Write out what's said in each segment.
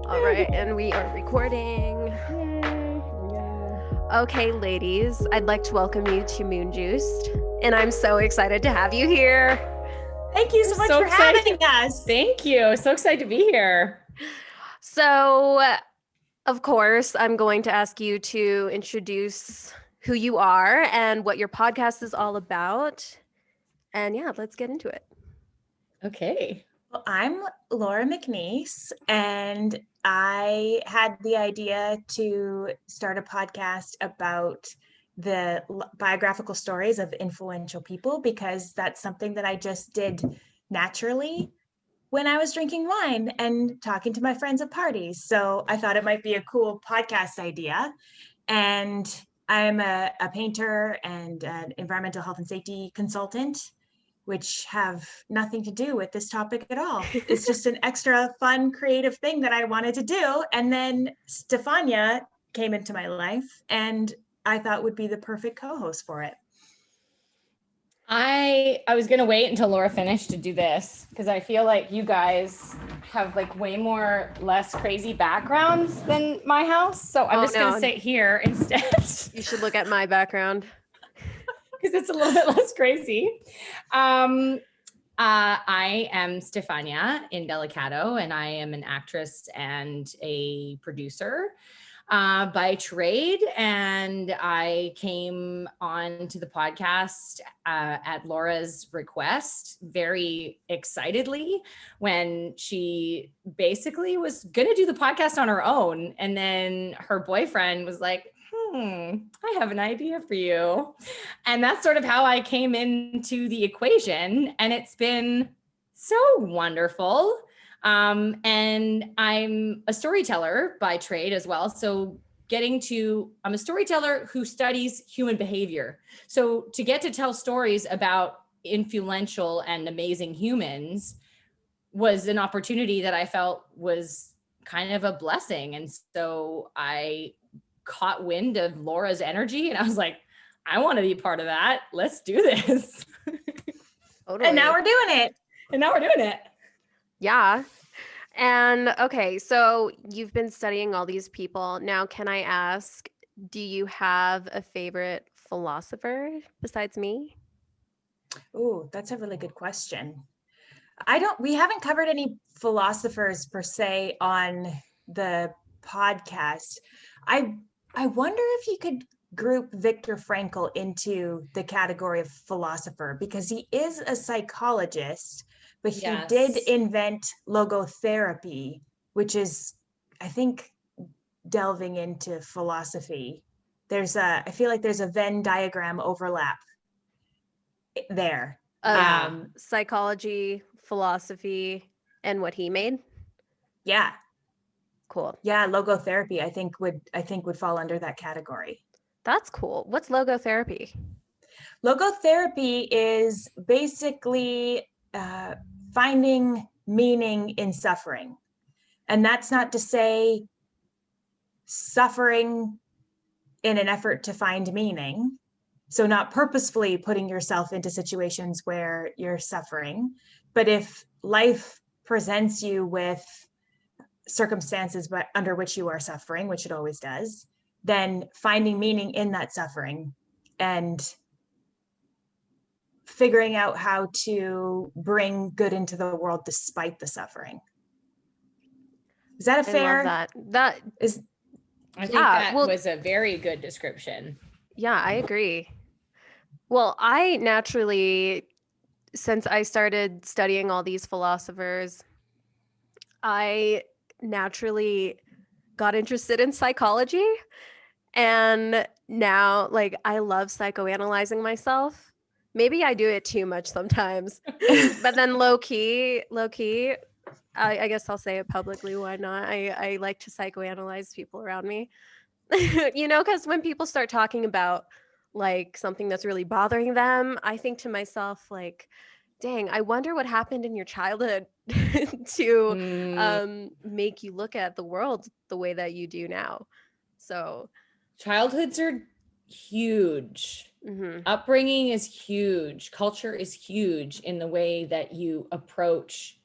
All right, and we are recording. Yay. Okay, ladies, I'd like to welcome you to Moon Juiced, and I'm so excited to have you here. Thank you so much for having us. Thank you. So excited to be here. So, of course, I'm going to ask you to introduce who you are and what your podcast is all about. And yeah, let's get into it. Okay. Well, I'm Laura McNeice, and I had the idea to start a podcast about the biographical stories of influential people because that's something that I just did naturally when I was drinking wine and talking to my friends at parties. So I thought it might be a cool podcast idea. And I'm a painter and an environmental health and safety consultant, which have nothing to do with this topic at all. It's just an extra fun, creative thing that I wanted to do. And then Stefania came into my life and I thought would be the perfect co-host for it. I was going to wait until Laura finished to do this because I feel like you guys have like way more less crazy backgrounds than my house. So I'm just going to sit here instead. You should look at my background. Because it's a little bit less crazy. I am Stefania Indelicato, and I am an actress and a producer by trade. And I came on to the podcast at Laura's request very excitedly when she basically was going to do the podcast on her own. And then her boyfriend was like, I have an idea for you. And that's sort of how I came into the equation. And it's been so wonderful. And I'm a storyteller by trade as well. So I'm a storyteller who studies human behavior. So to get to tell stories about influential and amazing humans was an opportunity that I felt was kind of a blessing. And so I caught wind of Laura's energy and I was like, I want to be part of that. Let's do this. Totally. And now we're doing it. Yeah. And okay, so you've been studying all these people. Now, can I ask, do you have a favorite philosopher besides me? Oh, that's a really good question. We haven't covered any philosophers per se on the podcast. I wonder if you could group Viktor Frankl into the category of philosopher because he is a psychologist, but he did invent logotherapy, which is, I think, delving into philosophy. I feel like there's a Venn diagram overlap there. Psychology, philosophy, and what he made. Yeah. Cool. Yeah, logotherapy I think would fall under that category. That's cool. What's logotherapy? Logotherapy is basically finding meaning in suffering. And that's not to say suffering in an effort to find meaning. So not purposefully putting yourself into situations where you're suffering, but if life presents you with circumstances under which you are suffering, which it always does, then finding meaning in that suffering and figuring out how to bring good into the world despite the suffering. Is that a fair? I love that. I think that was a very good description. Yeah, I agree. Well, I naturally, since I started studying all these philosophers, I naturally got interested in psychology. And now, like, I love psychoanalyzing myself. Maybe I do it too much sometimes. But then low key, I guess I'll say it publicly. Why not? I like to psychoanalyze people around me. Because when people start talking about like something that's really bothering them, I think to myself, like, dang, I wonder what happened in your childhood to make you look at the world the way that you do now. So childhoods are huge. Mm-hmm. Upbringing is huge. Culture is huge in the way that you approach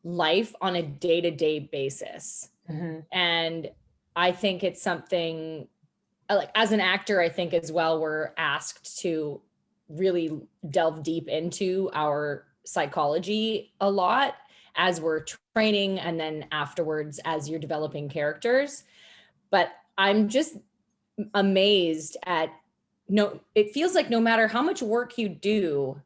life on a day-to-day basis. And I think it's something like, as an actor, I think as well, we're asked to really delve deep into our psychology a lot as we're training, and then afterwards as you're developing characters. But I'm just amazed at, it feels like no matter how much work you do,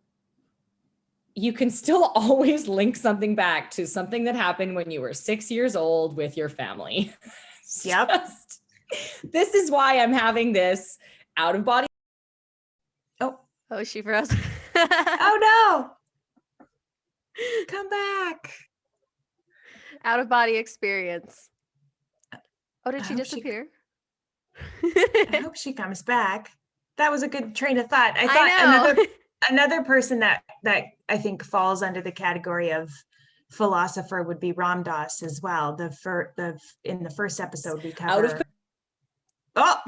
you can still always link something back to something that happened when you were 6 years old with your family. Yep. This is why I'm having this out of body. Oh, she froze. Oh no. Come back. Out of body experience. Oh, did I she hope disappear? I hope she comes back. That was a good train of thought. I I thought know. another person that I think falls under the category of philosopher would be Ram Dass as well. In the first episode we cover. Oh.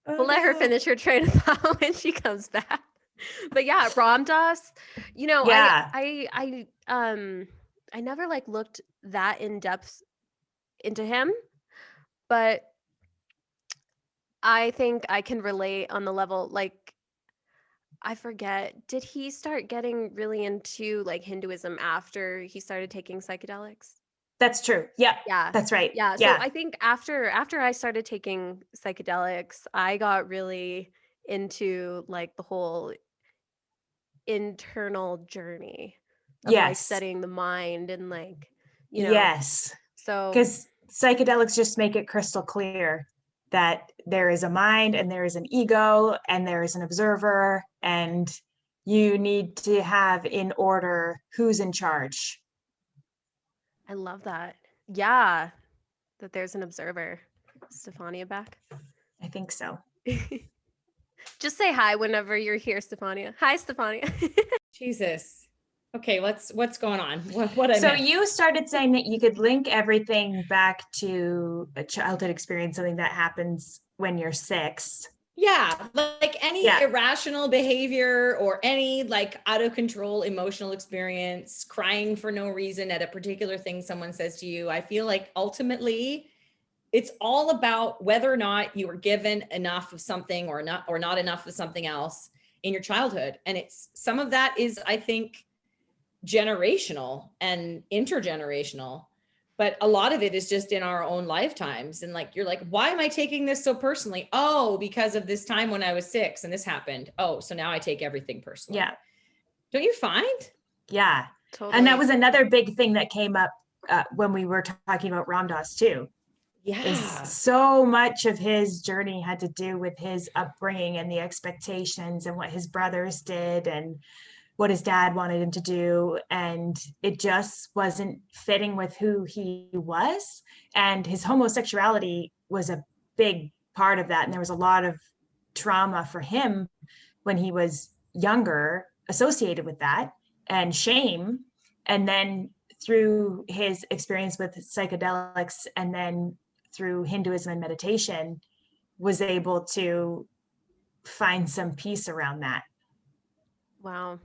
We'll let her finish her train of thought when she comes back. But yeah, Ram Dass, Yeah. I never like looked that in depth into him, but I think I can relate on the level, like, I forget, did he start getting really into like Hinduism after he started taking psychedelics? That's true. Yeah. Yeah. That's right. Yeah. So Yeah. I think after I started taking psychedelics, I got really into like the whole internal journey of like Yes. studying the mind and like, Yes. so Because psychedelics just make it crystal clear that there is a mind and there is an ego and there is an observer, and you need to have in order who's in charge. I love that. Yeah. That there's an observer. Stefania back? I think so. Just say hi whenever you're here, Stefania. Hi, Stefania. Jesus. Okay, what's going on? What I So missed? you started saying that you could link everything back to a childhood experience, something that happens when you're 6. Yeah, like any Yeah. irrational behavior or any like out of control emotional experience, crying for no reason at a particular thing someone says to you. I feel like ultimately it's all about whether or not you were given enough of something or not enough of something else in your childhood. And it's some of that is, I think, generational and intergenerational, but a lot of it is just in our own lifetimes. And like, you're like, why am I taking this so personally? Oh, because of this time when I was 6 and this happened. Oh, so now I take everything personally. Yeah. Don't you find? Yeah. Totally. And that was another big thing that came up when we were talking about Ram Dass too. Yeah. Is so much of his journey had to do with his upbringing and the expectations and what his brothers did and what his dad wanted him to do. And it just wasn't fitting with who he was. And his homosexuality was a big part of that. And there was a lot of trauma for him when he was younger associated with that, and shame. And then through his experience with psychedelics and then through Hinduism and meditation, was able to find some peace around that. Wow.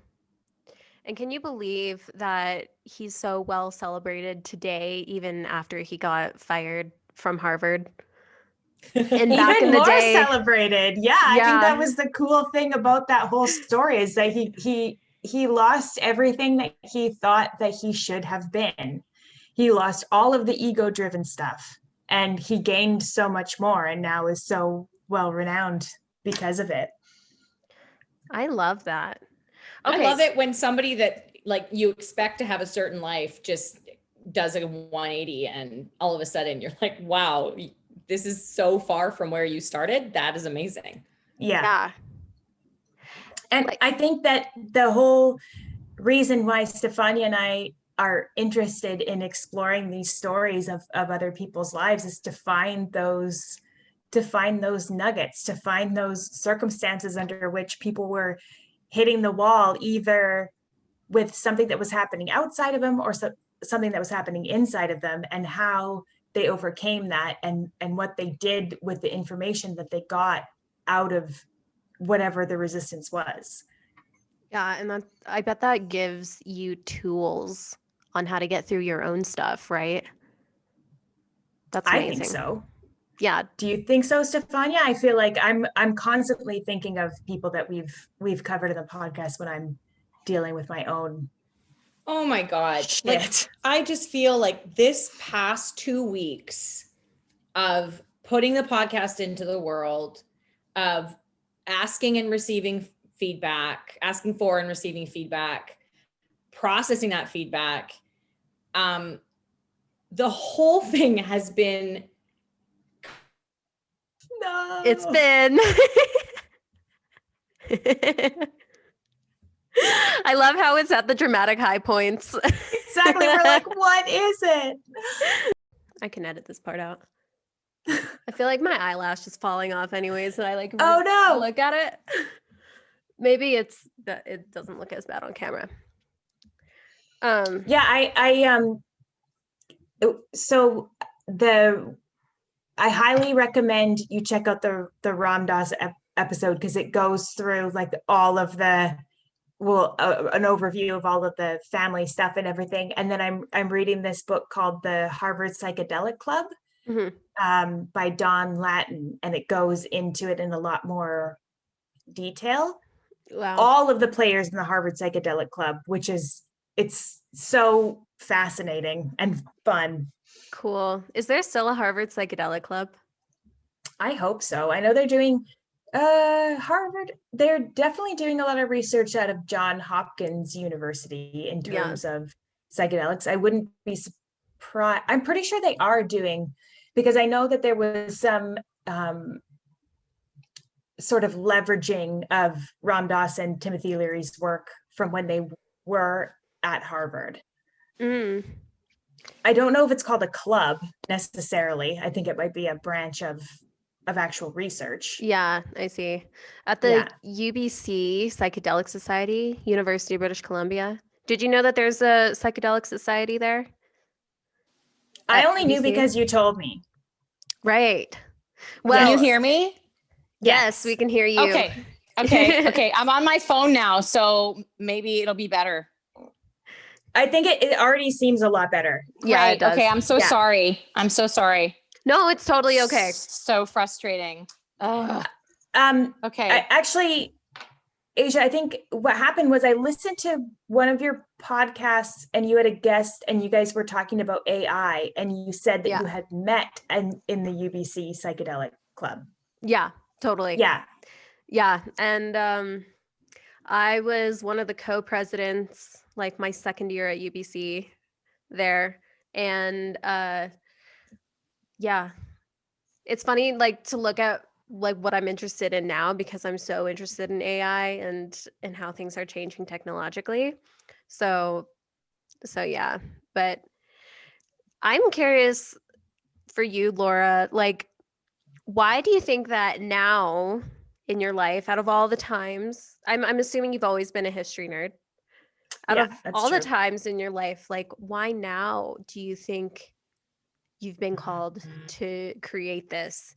And can you believe that he's so well celebrated today, even after he got fired from Harvard? And back Even in the more day, celebrated. Yeah, I think that was the cool thing about that whole story, is that he lost everything that he thought that he should have been. He lost all of the ego-driven stuff, and he gained so much more, and now is so well renowned because of it. I love that. I love it when somebody that like you expect to have a certain life just does a 180 and all of a sudden you're like, wow, this is so far from where you started. That is amazing. Yeah. And I think that the whole reason why Stefania and I are interested in exploring these stories of other people's lives is to find those nuggets, to find those circumstances under which people were hitting the wall, either with something that was happening outside of them or something that was happening inside of them, and how they overcame that, and what they did with the information that they got out of whatever the resistance was. Yeah, and I bet that gives you tools on how to get through your own stuff, right? That's I think amazing. so. Yeah. Do you think so, Stefania? I feel like I'm constantly thinking of people that we've covered in the podcast when I'm dealing with my own Oh my God. shit. Like, I just feel like this past 2 weeks of putting the podcast into the world, of asking and receiving feedback, asking for and receiving feedback, processing that feedback. The whole thing has been No. It's been I love how it's at the dramatic high points. Exactly. We're like, what is it? I can edit this part out. I feel like my eyelash is falling off anyways, and I like Oh no. look at it. Maybe it's that it doesn't look as bad on camera. Yeah, so I highly recommend you check out the Ram Dass episode, because it goes through like all of the an overview of all of the family stuff and everything. And then I'm reading this book called The Harvard Psychedelic Club, by Don Lattin, and it goes into it in a lot more detail. Wow. All of the players in the Harvard Psychedelic Club, it's so fascinating and fun. Cool. Is there still a Harvard Psychedelic Club? I hope so. I know they're doing Harvard, they're definitely doing a lot of research out of Johns Hopkins University in terms of psychedelics. I wouldn't be surprised. I'm pretty sure they are doing, because I know that there was some sort of leveraging of Ram Dass and Timothy Leary's work from when they were at Harvard. I don't know if it's called a club necessarily. I think it might be a branch of actual research. Yeah, I see. At the UBC Psychedelic Society, University of British Columbia. Did you know that there's a psychedelic society there? I only knew because you told me. Right. Well, can you hear me? Yes, we can hear you. Okay. I'm on my phone now, so maybe it'll be better. I think it already seems a lot better. Yeah, Right. it does. Okay, I'm so sorry. I'm so sorry. No, it's totally okay. So frustrating. Okay. Actually, Asia, I think what happened was I listened to one of your podcasts and you had a guest and you guys were talking about AI, and you said that you had met in the UBC Psychedelic Club. Yeah, totally. Yeah. And I was one of the co-presidents, like my second year at UBC there. And yeah, it's funny like to look at like what I'm interested in now, because I'm so interested in AI and how things are changing technologically. So yeah, but I'm curious for you, Laura, like, why do you think that now in your life, out of all the times, I'm assuming you've always been a history nerd. Out of all the times in your life, like, why now do you think you've been called to create this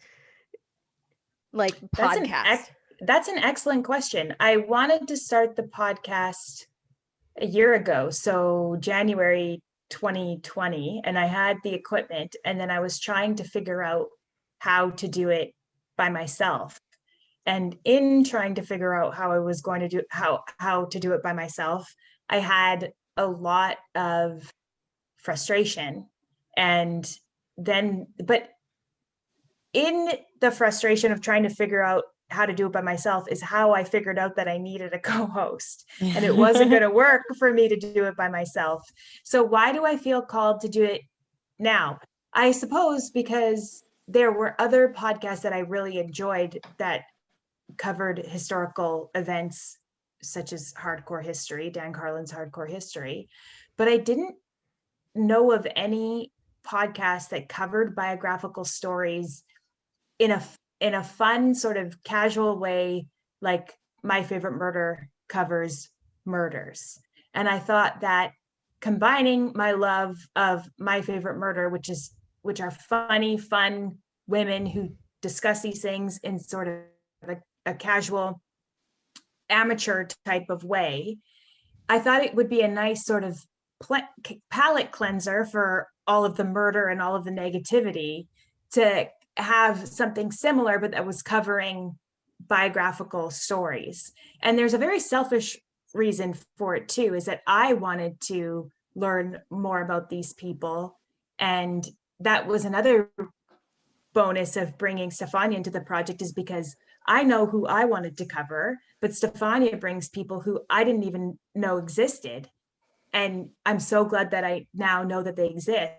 like podcast? That's an excellent question. I wanted to start the podcast a year ago, so January 2020, and I had the equipment, and then I was trying to figure out how to do it by myself. And in trying to figure out how I was going to do how to do it by myself, I had a lot of frustration. And then, but in the frustration of trying to figure out how to do it by myself is how I figured out that I needed a co-host, and it wasn't going to work for me to do it by myself. So why do I feel called to do it now? I suppose because there were other podcasts that I really enjoyed that covered historical events, such as Hardcore History, Dan Carlin's Hardcore History, but I didn't know of any podcast that covered biographical stories in a fun sort of casual way, like My Favorite Murder covers murders. And I thought that combining my love of My Favorite Murder, which are funny, fun women who discuss these things in sort of a casual amateur type of way, I thought it would be a nice sort of palate cleanser for all of the murder and all of the negativity to have something similar, but that was covering biographical stories. And there's a very selfish reason for it too, is that I wanted to learn more about these people. And that was another bonus of bringing Stefania into the project, is because I know who I wanted to cover, but Stefania brings people who I didn't even know existed. And I'm so glad that I now know that they exist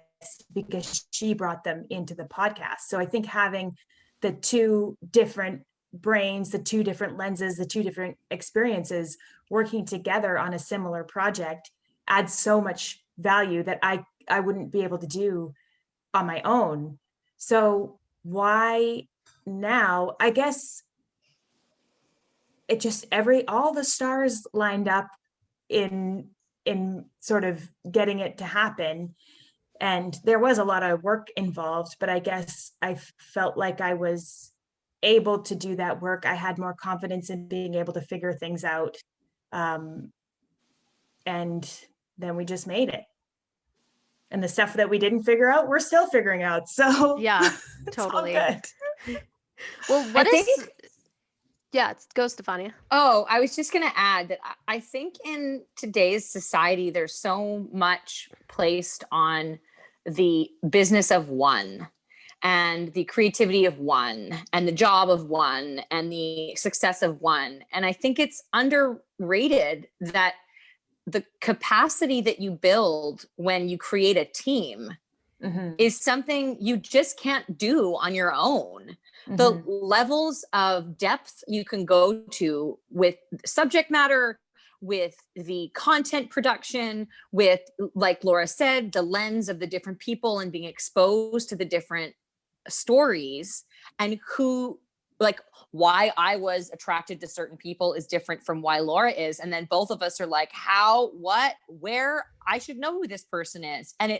because she brought them into the podcast. So I think having the two different brains, the two different lenses, the two different experiences working together on a similar project adds so much value that I wouldn't be able to do on my own. So why now? I guess it just all the stars lined up in sort of getting it to happen. And there was a lot of work involved, but I guess I felt like I was able to do that work. I had more confidence in being able to figure things out. And then we just made it. And the stuff that we didn't figure out, we're still figuring out. So Yeah, it's totally. all good. Well, yeah, go Stefania. Oh, I was just going to add that I think in today's society, there's so much placed on the business of one and the creativity of one and the job of one and the success of one. And I think it's underrated that the capacity that you build when you create a team is something you just can't do on your own. The levels of depth you can go to with subject matter, with the content production, with, like Laura said, the lens of the different people and being exposed to the different stories, and why I was attracted to certain people is different from why Laura is. And then both of us are like, how, what, where? I should know who this person is. And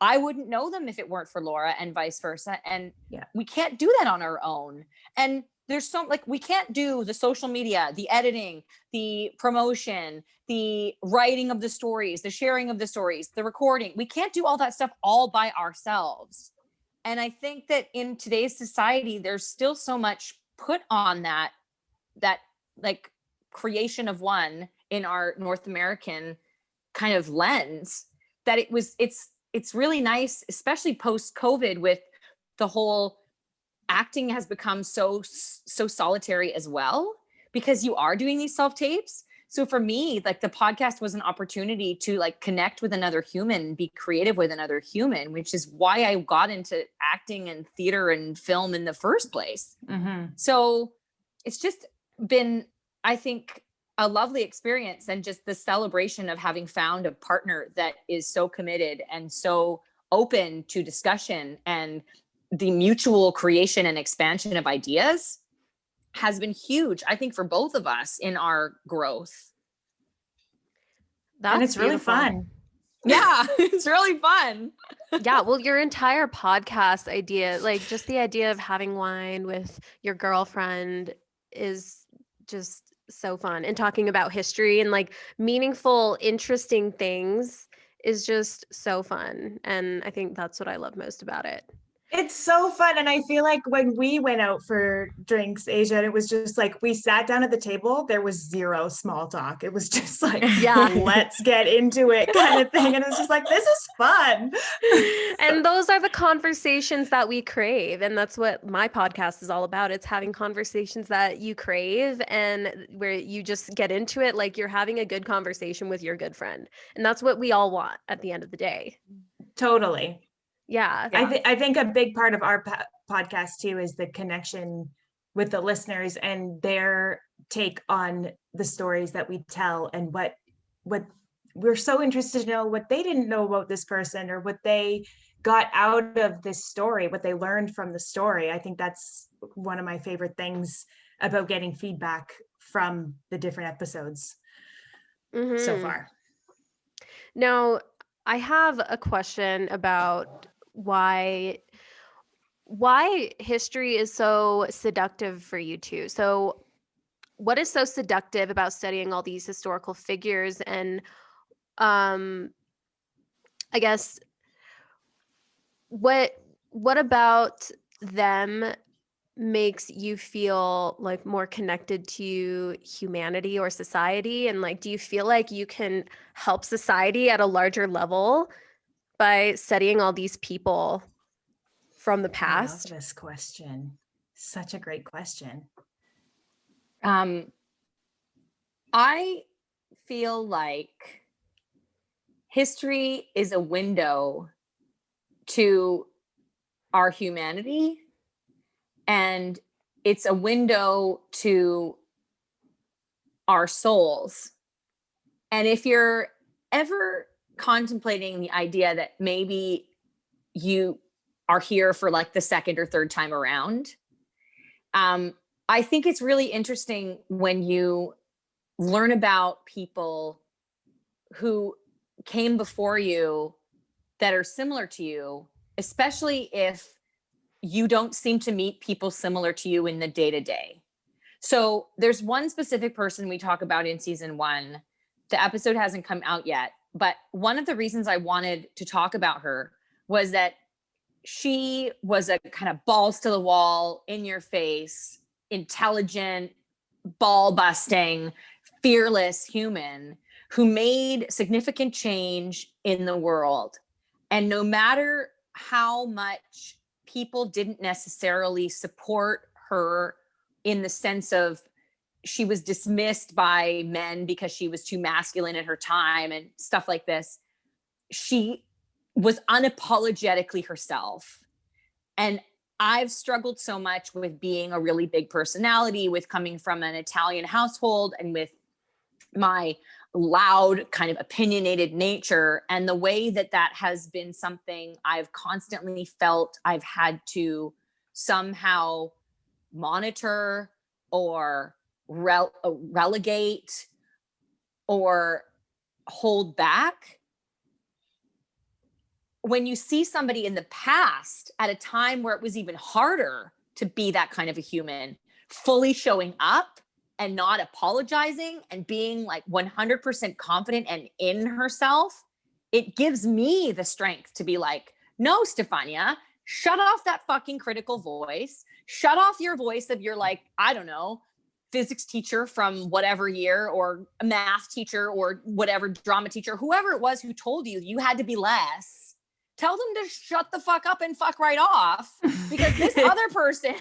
I wouldn't know them if it weren't for Laura, and vice versa. And we can't do that on our own. And there's we can't do the social media, the editing, the promotion, the writing of the stories, the sharing of the stories, the recording. We can't do all that stuff all by ourselves. And I think that in today's society, there's still so much put on that like creation of one in our North American kind of lens, that it's really nice, especially post-COVID, with the whole acting has become so solitary as well, because you are doing these self-tapes. So for me, like, the podcast was an opportunity to like connect with another human, be creative with another human, which is why I got into acting and theater and film in the first place. So it's just been, I think, a lovely experience, and just the celebration of having found a partner that is so committed and so open to discussion, and the mutual creation and expansion of ideas has been huge, I think, for both of us in our growth. And it's really fun. Yeah, it's really fun. Yeah, well, your entire podcast idea, like just the idea of having wine with your girlfriend, is just so fun. And talking about history and like meaningful, interesting things is just so fun. And I think that's what I love most about it. It's so fun. And I feel like when we went out for drinks, Asia, and it was just like, we sat down at the table, there was zero small talk. It was just like, let's get into it kind of thing. And it was just like, this is fun. And those are the conversations that we crave. And that's what my podcast is all about. It's having conversations that you crave, and where you just get into it like you're having a good conversation with your good friend. And that's what we all want at the end of the day. Totally. Yeah. I think a big part of our podcast too is the connection with the listeners and their take on the stories that we tell, and what we're so interested to know what they didn't know about this person, or what they got out of this story, what they learned from the story. I think that's one of my favorite things about getting feedback from the different episodes so far. Now, I have a question about why history is so seductive for you two. So what is so seductive about studying all these historical figures? And I guess what about them makes you feel like more connected to humanity or society? And like, do you feel like you can help society at a larger level by studying all these people from the I love past? this question. Such a great question. I feel like history is a window to our humanity, and it's a window to our souls. And if you're ever contemplating the idea that maybe you are here for like the second or third time around, I think it's really interesting when you learn about people who came before you that are similar to you, especially if you don't seem to meet people similar to you in the day to day. So there's one specific person we talk about in season 1. The episode hasn't come out yet, but one of the reasons I wanted to talk about her was that she was a kind of balls to the wall, in your face, intelligent, ball busting, fearless human who made significant change in the world. And no matter how much people didn't necessarily support her, in the sense of she was dismissed by men because she was too masculine at her time and stuff like this, she was unapologetically herself. And I've struggled so much with being a really big personality, with coming from an Italian household, and with my loud, kind of opinionated nature. And the way that that has been something I've constantly felt I've had to somehow monitor or relegate or hold back. When you see somebody in the past at a time where it was even harder to be that kind of a human, fully showing up and not apologizing and being like 100% confident and in herself, it gives me the strength to be like, no, Stefania, shut off that fucking critical voice. Shut off your voice of your, like, I don't know, physics teacher from whatever year, or a math teacher, or whatever, drama teacher, whoever it was who told you you had to be less. Tell them to shut the fuck up and fuck right off, because this other person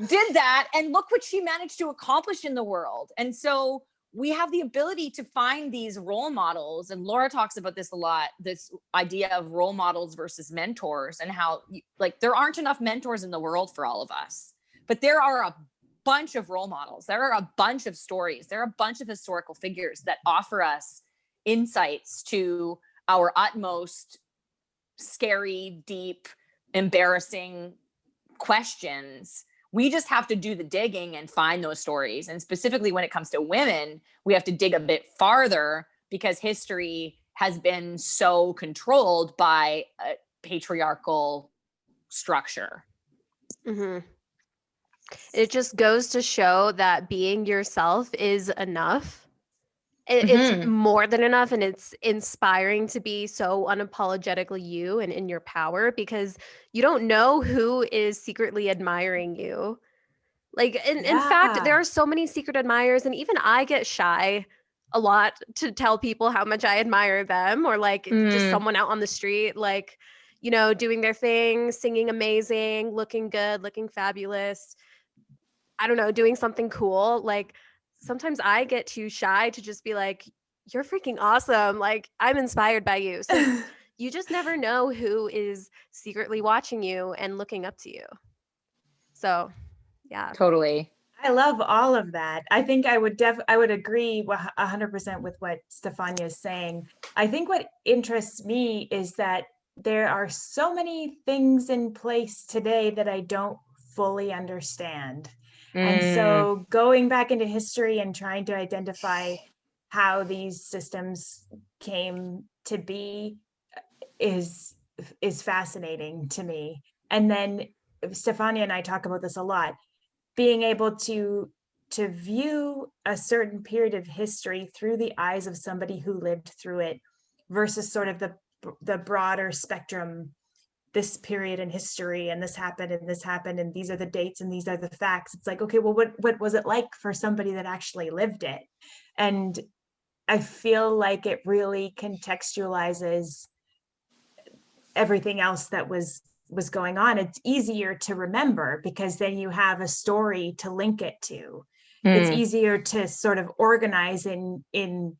did that, and look what she managed to accomplish in the world. And so we have the ability to find these role models, and Laura talks about this a lot, this idea of role models versus mentors, and how like there aren't enough mentors in the world for all of us, but there are a bunch of role models, there are a bunch of stories, there are a bunch of historical figures that offer us insights to our utmost scary, deep, embarrassing questions. We just have to do the digging and find those stories. And specifically when it comes to women, we have to dig a bit farther, because history has been so controlled by a patriarchal structure. Mm-hmm. It just goes to show that being yourself is enough. It's more than enough, and it's inspiring to be so unapologetically you and in your power, because you don't know who is secretly admiring you. Like, in fact, there are so many secret admirers, and even I get shy a lot to tell people how much I admire them, or like just someone out on the street, like, you know, doing their thing, singing amazing, looking good, looking fabulous. I don't know, doing something cool. Like, sometimes I get too shy to just be like, you're freaking awesome. Like, I'm inspired by you. So you just never know who is secretly watching you and looking up to you. So, yeah. Totally. I love all of that. I think I would agree 100% with what Stefania is saying. I think what interests me is that there are so many things in place today that I don't fully understand. And so going back into history and trying to identify how these systems came to be is fascinating to me. And then Stefania and I talk about this a lot, being able to to view a certain period of history through the eyes of somebody who lived through it versus sort of the broader spectrum, this period in history, and this happened and this happened and these are the dates and these are the facts. It's like, okay, well, what was it like for somebody that actually lived it? And I feel like it really contextualizes everything else that was going on. It's easier to remember because then you have a story to link it to. It's easier to sort of organize in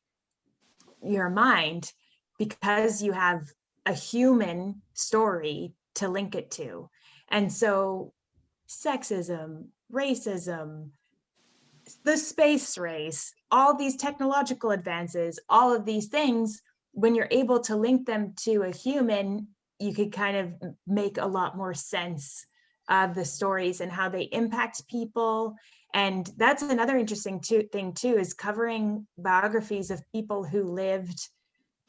your mind because you have a human story to link it to. And so sexism, racism, the space race, all these technological advances, all of these things, when you're able to link them to a human, you could kind of make a lot more sense of the stories and how they impact people. And that's another interesting thing too, is covering biographies of people who lived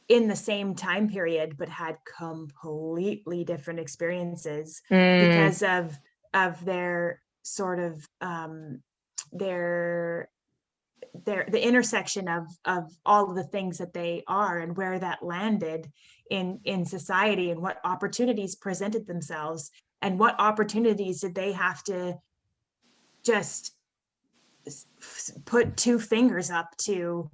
in the same time period, but had completely different experiences because of their sort of the intersection of all of the things that they are and where that landed in society, and what opportunities presented themselves and what opportunities did they have to just put two fingers up to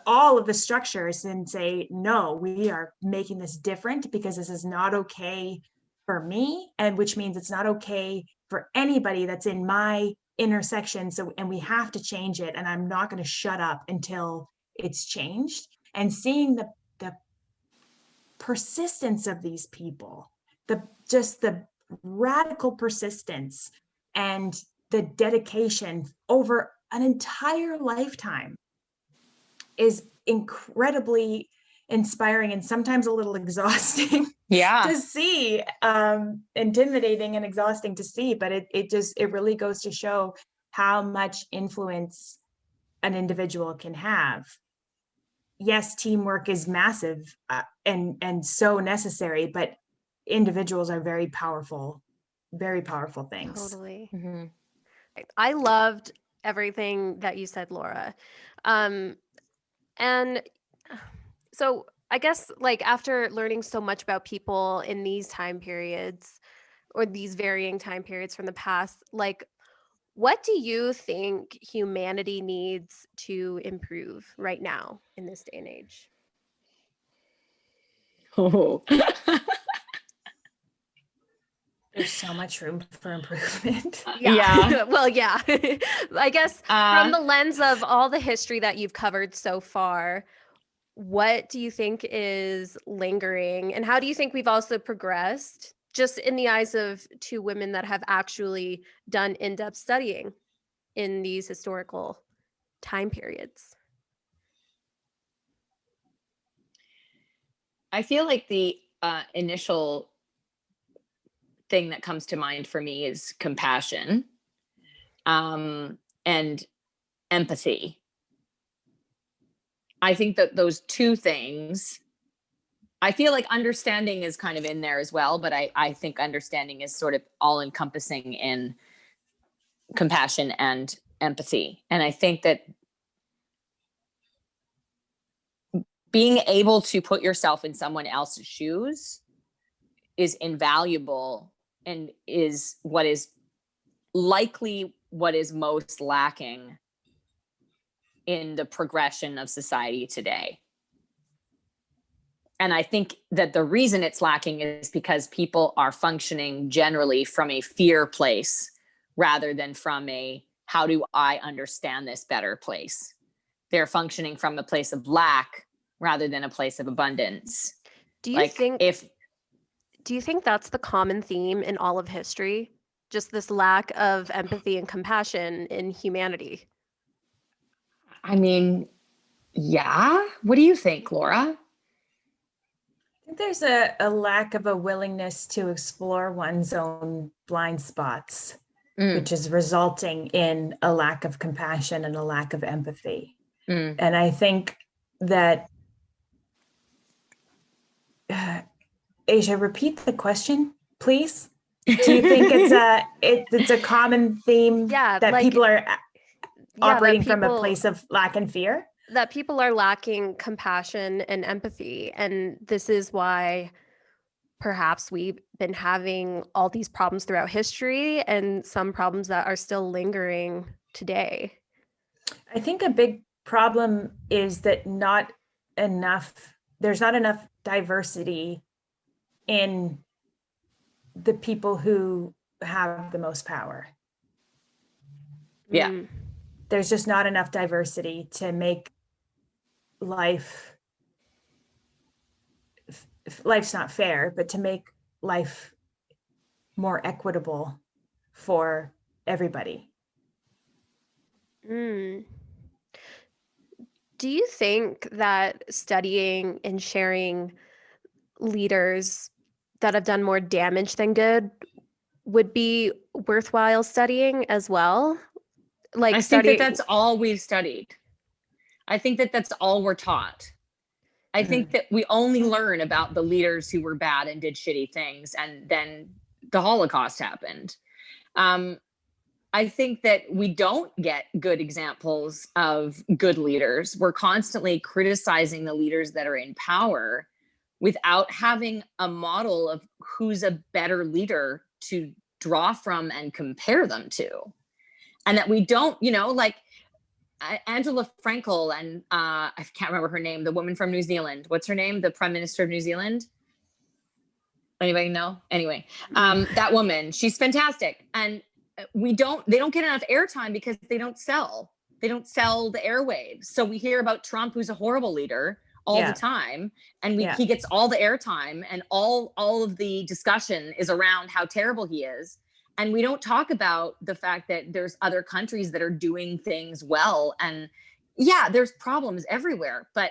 all of the structures and say, no, we are making this different because this is not okay for me, and which means it's not okay for anybody that's in my intersection. So, and we have to change it, and I'm not going to shut up until it's changed. And seeing the persistence of these people, the radical persistence and the dedication over an entire lifetime is incredibly inspiring and sometimes a little exhausting to see, intimidating and exhausting to see, but it really goes to show how much influence an individual can have. Yes, teamwork is massive and so necessary, but individuals are very powerful things. Totally. I loved everything that you said, Laura. And so I guess, like, after learning so much about people in these time periods or these varying time periods from the past, like, what do you think humanity needs to improve right now in this day and age? There's so much room for improvement. Well, yeah. I guess from the lens of all the history that you've covered so far, what do you think is lingering, and how do you think we've also progressed just in the eyes of two women that have actually done in-depth studying in these historical time periods? I feel like the initial thing that comes to mind for me is compassion and empathy. I think that those two things, I feel like understanding is kind of in there as well, but I think understanding is sort of all encompassing in compassion and empathy. And I think that being able to put yourself in someone else's shoes is invaluable and is what is likely what is most lacking in the progression of society today. And I think that the reason it's lacking is because people are functioning generally from a fear place rather than from a how do I understand this better place. They're functioning from a place of lack rather than a place of abundance. Do you think that's the common theme in all of history? Just this lack of empathy and compassion in humanity? I mean, yeah. What do you think, Laura? I think there's a lack of a willingness to explore one's own blind spots, which is resulting in a lack of compassion and a lack of empathy. And I think that, Asia, repeat the question, please. Do you think it's a common theme that, like, people are operating from a place of lack and fear. That people are lacking compassion and empathy. And this is why perhaps we've been having all these problems throughout history and some problems that are still lingering today. I think a big problem is that there's not enough diversity in the people who have the most power. Yeah. There's just not enough diversity to make life's not fair, but to make life more equitable for everybody. Do you think that studying and sharing leaders that have done more damage than good would be worthwhile studying as well? Like, I think that that's all we've studied. I think that that's all we're taught. I think that we only learn about the leaders who were bad and did shitty things, and then the Holocaust happened. I think that we don't get good examples of good leaders. We're constantly criticizing the leaders that are in power without having a model of who's a better leader to draw from and compare them to. And that we don't, like Angela Frankel and I can't remember her name, the woman from New Zealand. What's her name? The Prime Minister of New Zealand? Anybody know? Anyway, that woman, she's fantastic. And they don't get enough airtime because they don't sell the airwaves. So we hear about Trump, who's a horrible leader all the time. And he gets all the airtime, and all of the discussion is around how terrible he is. And we don't talk about the fact that there's other countries that are doing things well. And yeah, there's problems everywhere, but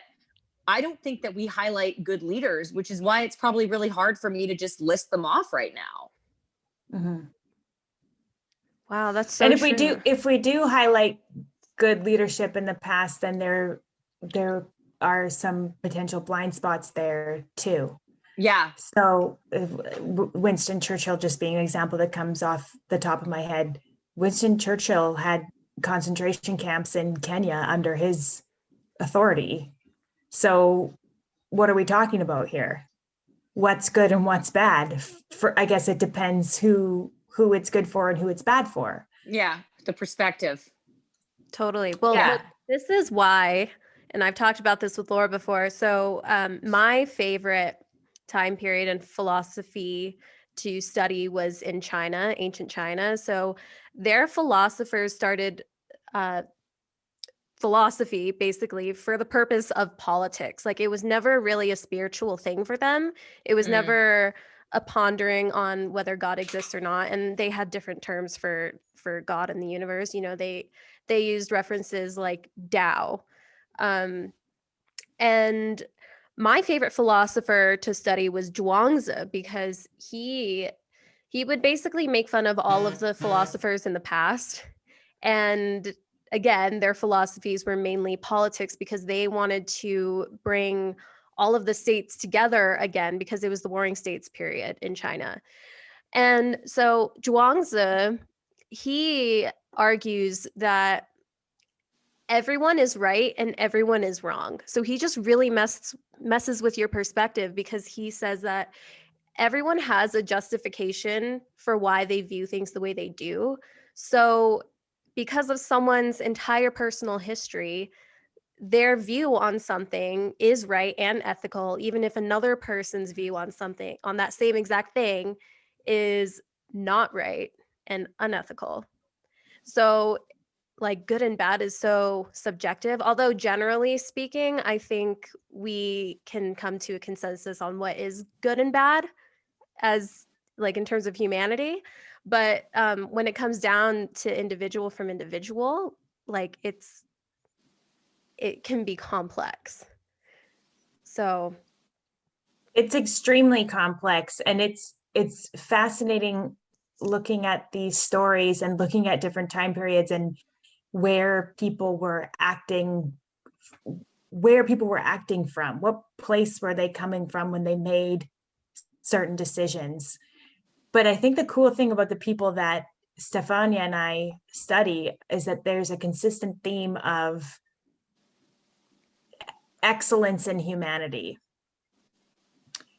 I don't think that we highlight good leaders, which is why it's probably really hard for me to just list them off right now. Mm-hmm. Wow, that's so and if we do highlight good leadership in the past, then there are some potential blind spots there too. Yeah. So Winston Churchill just being an example that comes off the top of my head. Winston Churchill had concentration camps in Kenya under his authority. So what are we talking about here? What's good and what's bad? I guess it depends who it's good for and who it's bad for. Yeah, the perspective. Totally. Well, look, this is why, and I've talked about this with Laura before. So my favorite time period in philosophy to study was in China, ancient China. So their philosophers started philosophy basically for the purpose of politics. Like, it was never really a spiritual thing for them. It was never a pondering on whether God exists or not. And they had different terms for God in the universe. They used references like Tao. And my favorite philosopher to study was Zhuangzi, because he would basically make fun of all of the philosophers in the past. And again, their philosophies were mainly politics, because they wanted to bring all of the states together again, because it was the Warring States period in China. And so Zhuangzi, he argues that everyone is right and everyone is wrong. So he just really messes with your perspective, because he says that everyone has a justification for why they view things the way they do. So because of someone's entire personal history, their view on something is right and ethical, even if another person's view on something, on that same exact thing, is not right and unethical. So like, good and bad is so subjective, although generally speaking, I think we can come to a consensus on what is good and bad as like in terms of humanity. But when it comes down to individual from individual, like it can be complex. So it's extremely complex, and it's fascinating looking at these stories and looking at different time periods and where people were acting from, what place were they coming from when they made certain decisions. But I think the cool thing about the people that Stefania and I study is that there's a consistent theme of excellence in humanity.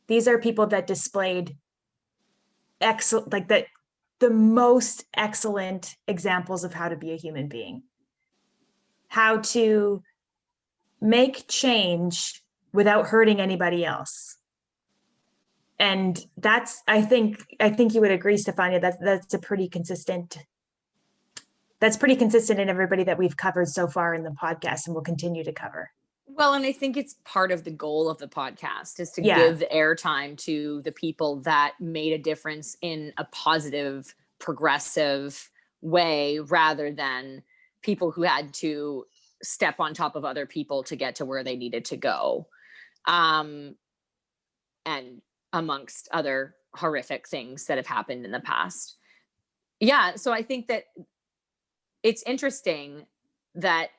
These are people that displayed excellent, like the most excellent examples of how to be a human being, how to make change without hurting anybody else. And that's, I think you would agree, Stefania, that's pretty consistent in everybody that we've covered so far in the podcast and will continue to cover. Well, and I think it's part of the goal of the podcast is to Yeah. give airtime to the people that made a difference in a positive, progressive way, rather than people who had to step on top of other people to get to where they needed to go. And amongst other horrific things that have happened in the past. Yeah, so I think that it's interesting that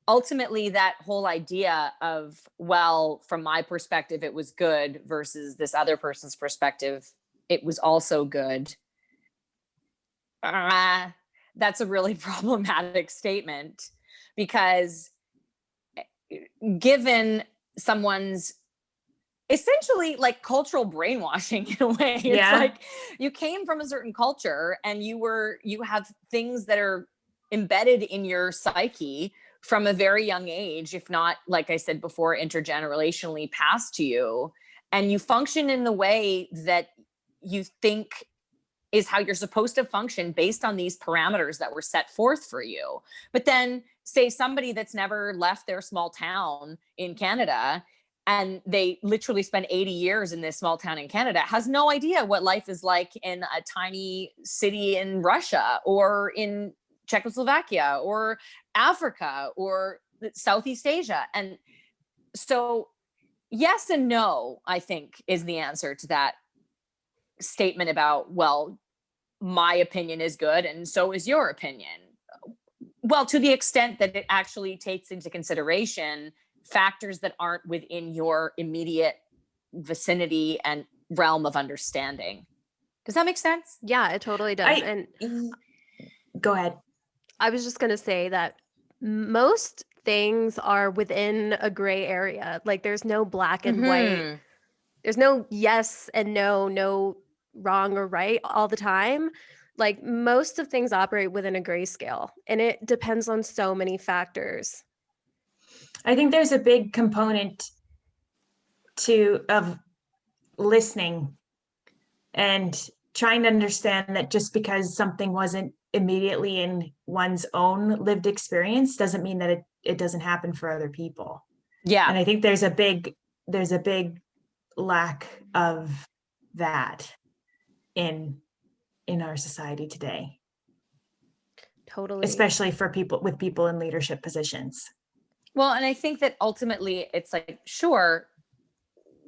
ultimately that whole idea of, well, from my perspective, it was good versus this other person's perspective, it was also good. That's a really problematic statement, because given someone's essentially like cultural brainwashing in a way, it's like you came from a certain culture and you have things that are embedded in your psyche from a very young age, if not, like I said before, intergenerationally passed to you, and you function in the way that you think is how you're supposed to function based on these parameters that were set forth for you. But then say somebody that's never left their small town in Canada, and they literally spend 80 years in this small town in Canada, has no idea what life is like in a tiny city in Russia or in Czechoslovakia or Africa or Southeast Asia. And so yes and no, I think, is the answer to that statement about, well, my opinion is good and so is your opinion. Well, to the extent that it actually takes into consideration factors that aren't within your immediate vicinity and realm of understanding. Does that make sense? Yeah, it totally does. And go ahead. I was just going to say that most things are within a gray area. Like there's no black and white. There's no yes and no wrong or right all the time. Like most of things operate within a gray scale, and it depends on so many factors. I think there's a big component of listening and trying to understand that just because something wasn't immediately in one's own lived experience doesn't mean that it doesn't happen for other people. Yeah. And I think there's a big lack of that in our society today. Totally. Especially for people in leadership positions. Well, and I think that ultimately it's like, sure,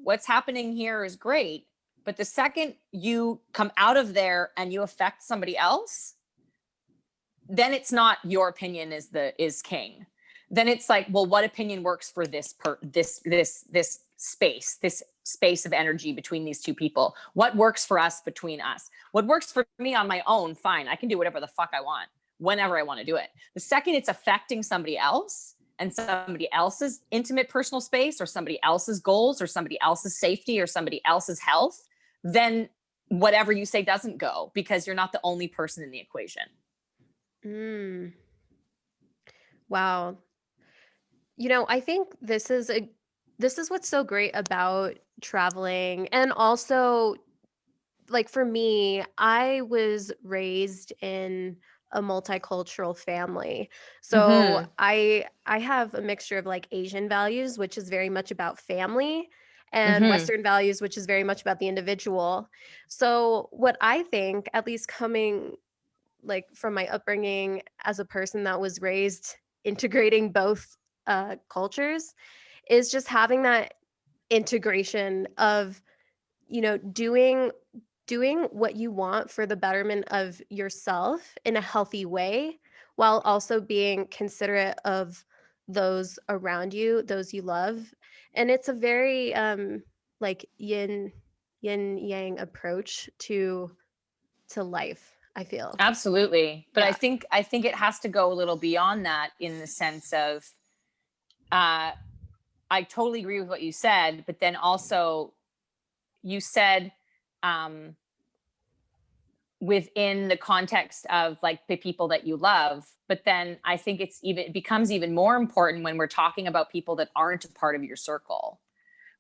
what's happening here is great, but the second you come out of there and you affect somebody else, then it's not your opinion is king. Then it's like, well, what opinion works for this space of energy between these two people? What works for us between us? What works for me on my own? Fine, I can do whatever the fuck I want, whenever I want to do it. The second it's affecting somebody else and somebody else's intimate personal space or somebody else's goals or somebody else's safety or somebody else's health, then whatever you say doesn't go, because you're not the only person in the equation. Wow. You know, I think this is what's so great about traveling. And also, like for me, I was raised in a multicultural family. So I have a mixture of like Asian values, which is very much about family, and Western values, which is very much about the individual. So what I think, at least coming like from my upbringing as a person that was raised integrating both cultures, is just having that integration of, you know, doing what you want for the betterment of yourself in a healthy way, while also being considerate of those around you, those you love. And it's a very like yin yang approach to life. I feel. Absolutely. But Yeah. I think it has to go a little beyond that, in the sense of, I totally agree with what you said, but then also you said, within the context of like the people that you love, but then I think it becomes even more important when we're talking about people that aren't a part of your circle,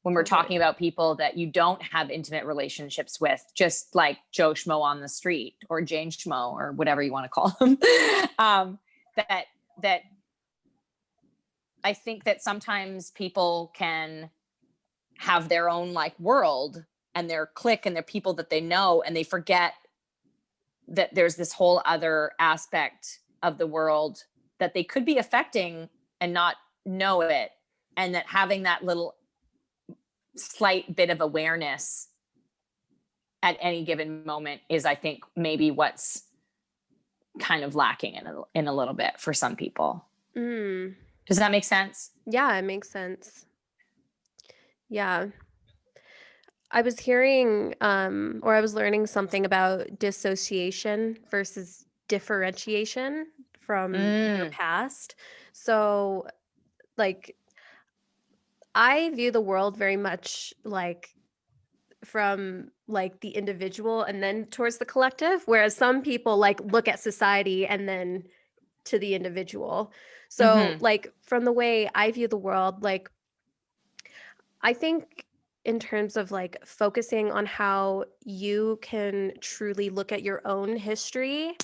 when we're talking about people that you don't have intimate relationships with, just like Joe Schmo on the street, or Jane Schmo, or whatever you want to call them. That I think that sometimes people can have their own like world and their clique and their people that they know, and they forget that there's this whole other aspect of the world that they could be affecting and not know it. And that having that little slight bit of awareness at any given moment is, I think, maybe what's kind of lacking in a little bit for some people. Does that make sense? Yeah, it makes sense. Yeah. I was hearing or I was learning something about dissociation versus differentiation from your past. So, like, I view the world very much like from like the individual and then towards the collective, whereas some people like look at society and then to the individual. So, like, from the way I view the world, like, I think in terms of like focusing on how you can truly look at your own history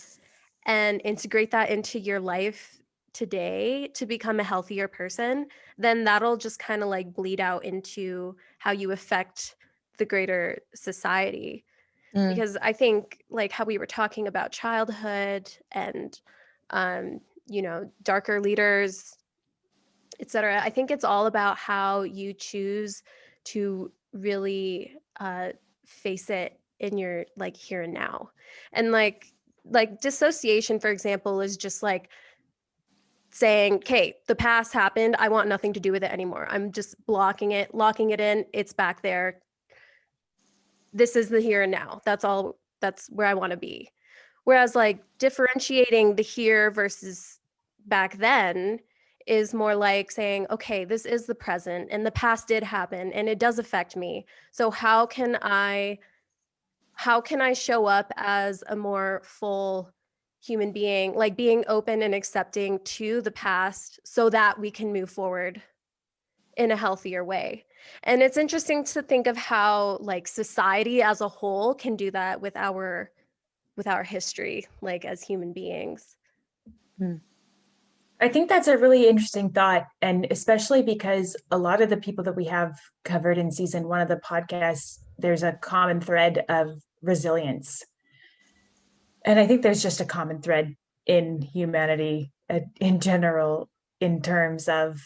and integrate that into your life today to become a healthier person, then that'll just kind of like bleed out into how you affect the greater society. Because I think like how we were talking about childhood and darker leaders, etc. I think it's all about how you choose to really face it in your like here and now. And like dissociation, for example, is just like saying, okay, the past happened, I want nothing to do with it anymore, I'm just blocking it, locking it in, it's back there, this is the here and now, that's all, that's where I want to be. Whereas like differentiating the here versus back then is more like saying, okay, this is the present and the past did happen and it does affect me. So how can I show up as a more full human being, like being open and accepting to the past so that we can move forward in a healthier way. And it's interesting to think of how like society as a whole can do that with our history, like as human beings. I think that's a really interesting thought. And especially because a lot of the people that we have covered in season 1 of the podcast, there's a common thread of resilience. And I think there's just a common thread in humanity in general, in terms of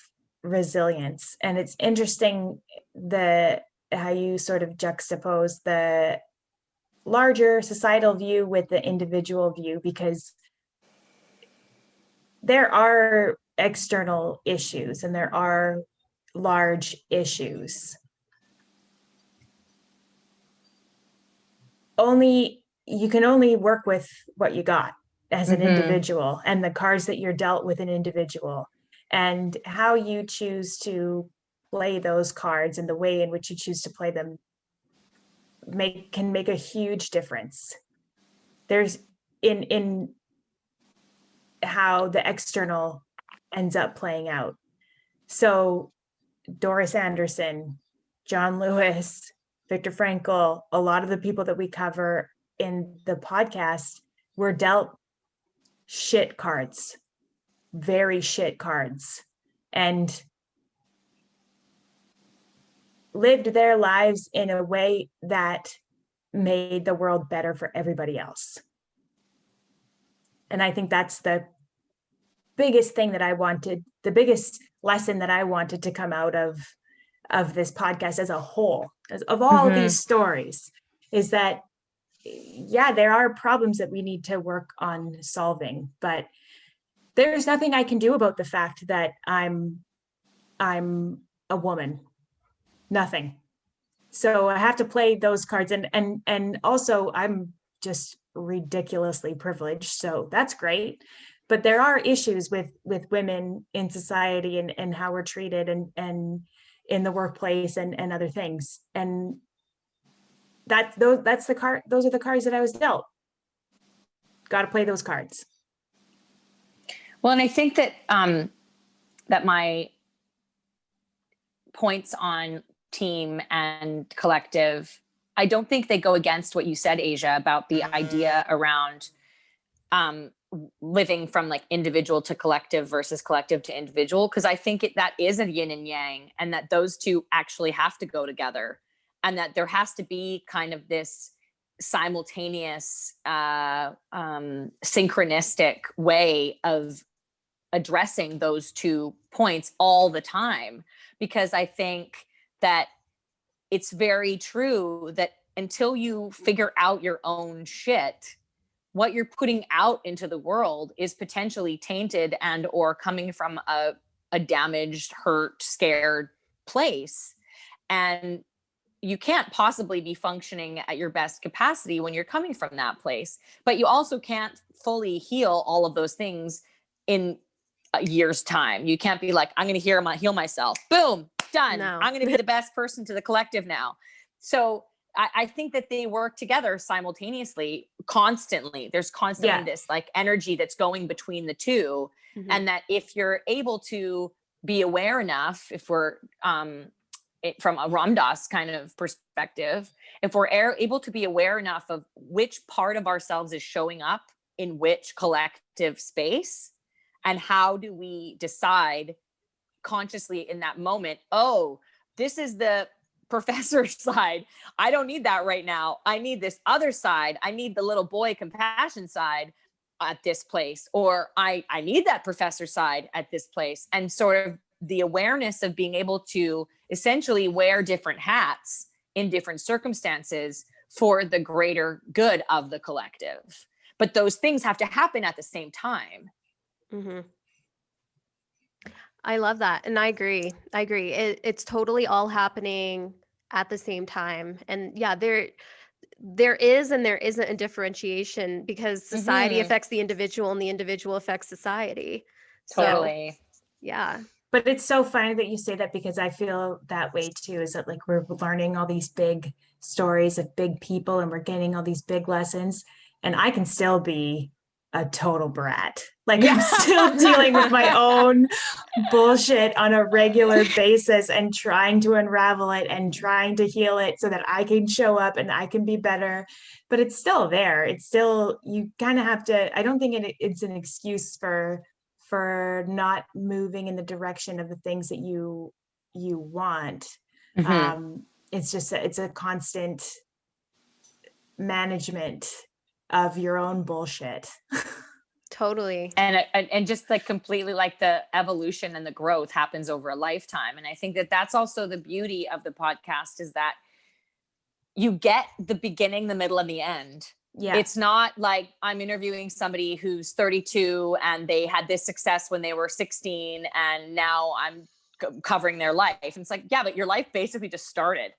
resilience. And it's interesting how you sort of juxtapose the larger societal view with the individual view, because there are external issues and there are large issues. You can only work with what you got as an individual, and the cards that you're dealt with an individual, and how you choose to play those cards and the way in which you choose to play them can make a huge difference. There's in how the external ends up playing out. So Doris Anderson, John Lewis, Viktor Frankl, a lot of the people that we cover in the podcast were dealt shit cards, very shit cards, and lived their lives in a way that made the world better for everybody else. And I think that's the biggest thing that I wanted, the biggest lesson that I wanted to come out of this podcast as a whole, of all these stories, is that, yeah, there are problems that we need to work on solving, but there's nothing I can do about the fact that I'm a woman. Nothing. So I have to play those cards, and also I'm just ridiculously privileged, so that's great. But there are issues with women in society and how we're treated and in the workplace and other things. And those are the cards that I was dealt. Got to play those cards. Well, and I think that that my points on team and collective, I don't think they go against what you said, Asia, about the idea around living from like individual to collective versus collective to individual, because I think that is a yin and yang, and that those two actually have to go together, and that there has to be kind of this simultaneous synchronistic way of addressing those 2 points all the time. Because I think that it's very true that until you figure out your own shit, what you're putting out into the world is potentially tainted and or coming from a damaged, hurt, scared place. And you can't possibly be functioning at your best capacity when you're coming from that place. But you also can't fully heal all of those things in a year's time. You can't be like, I'm going to heal myself. Boom, done. No. I'm going to be the best person to the collective now. So I think that they work together simultaneously, constantly. There's constantly this like energy that's going between the two. Mm-hmm. And that if you're able to be aware enough, if we're from a Ram Dass kind of perspective, if we're able to be aware enough of which part of ourselves is showing up in which collective space, and how do we decide consciously in that moment, oh, this is the professor side. I don't need that right now. I need this other side. I need the little boy compassion side at this place, or I need that professor side at this place. And sort of the awareness of being able to essentially wear different hats in different circumstances for the greater good of the collective. But those things have to happen at the same time. Mm-hmm. I love that. And I agree. It's totally all happening at the same time. And yeah, there is and there isn't a differentiation, because society affects the individual and the individual affects society. Totally. So, yeah. But it's so funny that you say that, because I feel that way too, is that like we're learning all these big stories of big people and we're getting all these big lessons, and I can still be a total brat. Like I'm still dealing with my own bullshit on a regular basis and trying to unravel it and trying to heal it so that I can show up and I can be better. But it's still there. It's still, you kind of have to, I don't think it's an excuse for not moving in the direction of the things that you want. Mm-hmm. It's just it's a constant management of your own bullshit. Totally. And just like completely, like the evolution and the growth happens over a lifetime. And I think that that's also the beauty of the podcast, is that you get the beginning, the middle, and the end. Yeah. It's not like I'm interviewing somebody who's 32 and they had this success when they were 16 and now I'm covering their life. And it's like, yeah, but your life basically just started,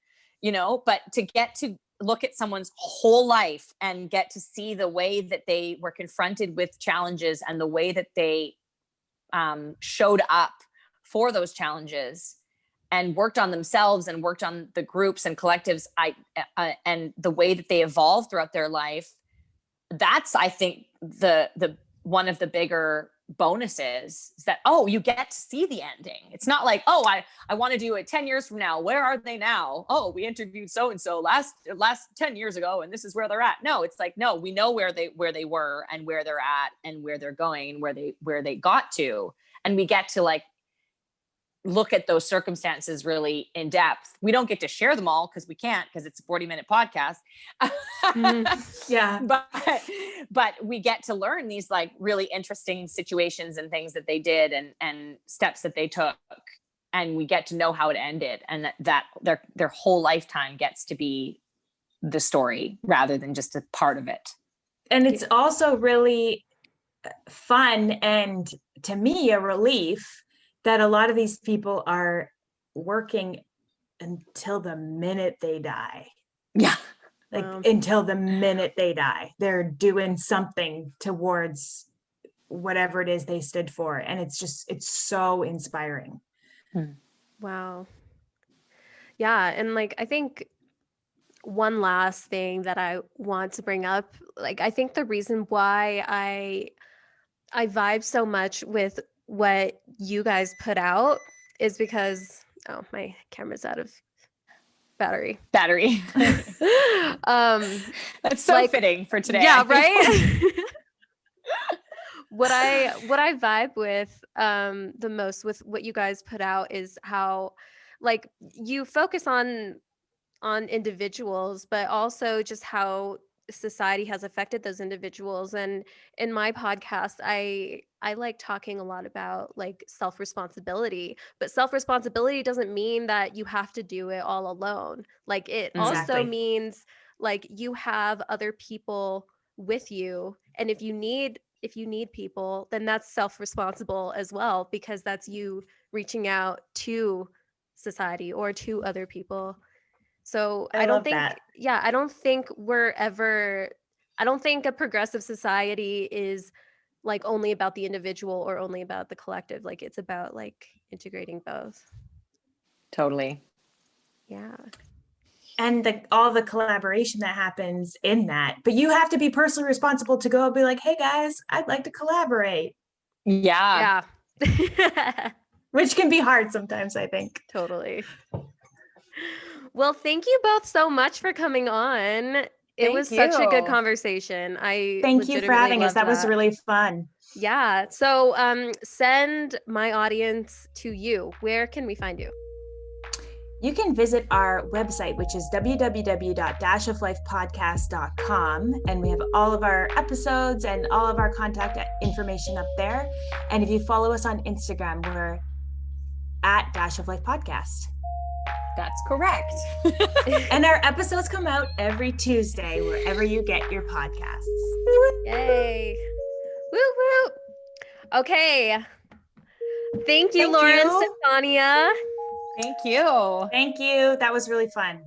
but to get to look at someone's whole life and get to see the way that they were confronted with challenges and the way that they showed up for those challenges and worked on themselves and worked on the groups and collectives, and the way that they evolved throughout their life. That's, I think, the one of the bigger bonuses, is that, oh, you get to see the ending. It's not like, oh, I want to do it 10 years from now. Where are they now? Oh, we interviewed so-and-so last 10 years ago, and this is where they're at. No, it's like, no, we know where they were and where they're at and where they're going, where they got to. And we get to like look at those circumstances really in depth. We don't get to share them all because we can't, because it's a 40-minute podcast. Yeah. But we get to learn these like really interesting situations and things that they did and steps that they took. And we get to know how it ended, and that their whole lifetime gets to be the story rather than just a part of it. And it's also really fun, and to me, a relief that a lot of these people are working until the minute they die. Yeah. like Wow. until the minute they die. They're doing something towards whatever it is they stood for. And it's so inspiring. Wow. Yeah. And like, I think one last thing that I want to bring up, like, I think the reason why I vibe so much with what you guys put out is because, oh, my camera's out of battery. That's so like, fitting for today. Yeah, I think. right? What I vibe with the most with what you guys put out is how, like, you focus on individuals, but also just how society has affected those individuals. And in my podcast, I like talking a lot about like self-responsibility, but self-responsibility doesn't mean that you have to do it all alone. Like, it also Exactly. means like you have other people with you, and if you need people, then that's self-responsible as well, because that's you reaching out to society or to other people. So I I don't love think, that. yeah, I don't think I don't think a progressive society is like only about the individual or only about the collective. Like, it's about like integrating both. Totally. Yeah. And all the collaboration that happens in that. But you have to be personally responsible to go and be like, hey guys, I'd like to collaborate. Yeah. Yeah. Which can be hard sometimes, I think. Totally. Well, thank you both so much for coming on. It Thank was such a good you. conversation. I Thank you for legitimately having us. loved That was really fun. Yeah. So send my audience to you. Where can we find you? You can visit our website, which is www.dashoflifepodcast.com. And we have all of our episodes and all of our contact information up there. And if you follow us on Instagram, we're at Dash of Life Podcast. That's correct. And our episodes come out every Tuesday, wherever you get your podcasts. Yay. Woo woo. Okay. Thank you, Thank Laura and you. Stefania. Thank you. Thank you. That was really fun.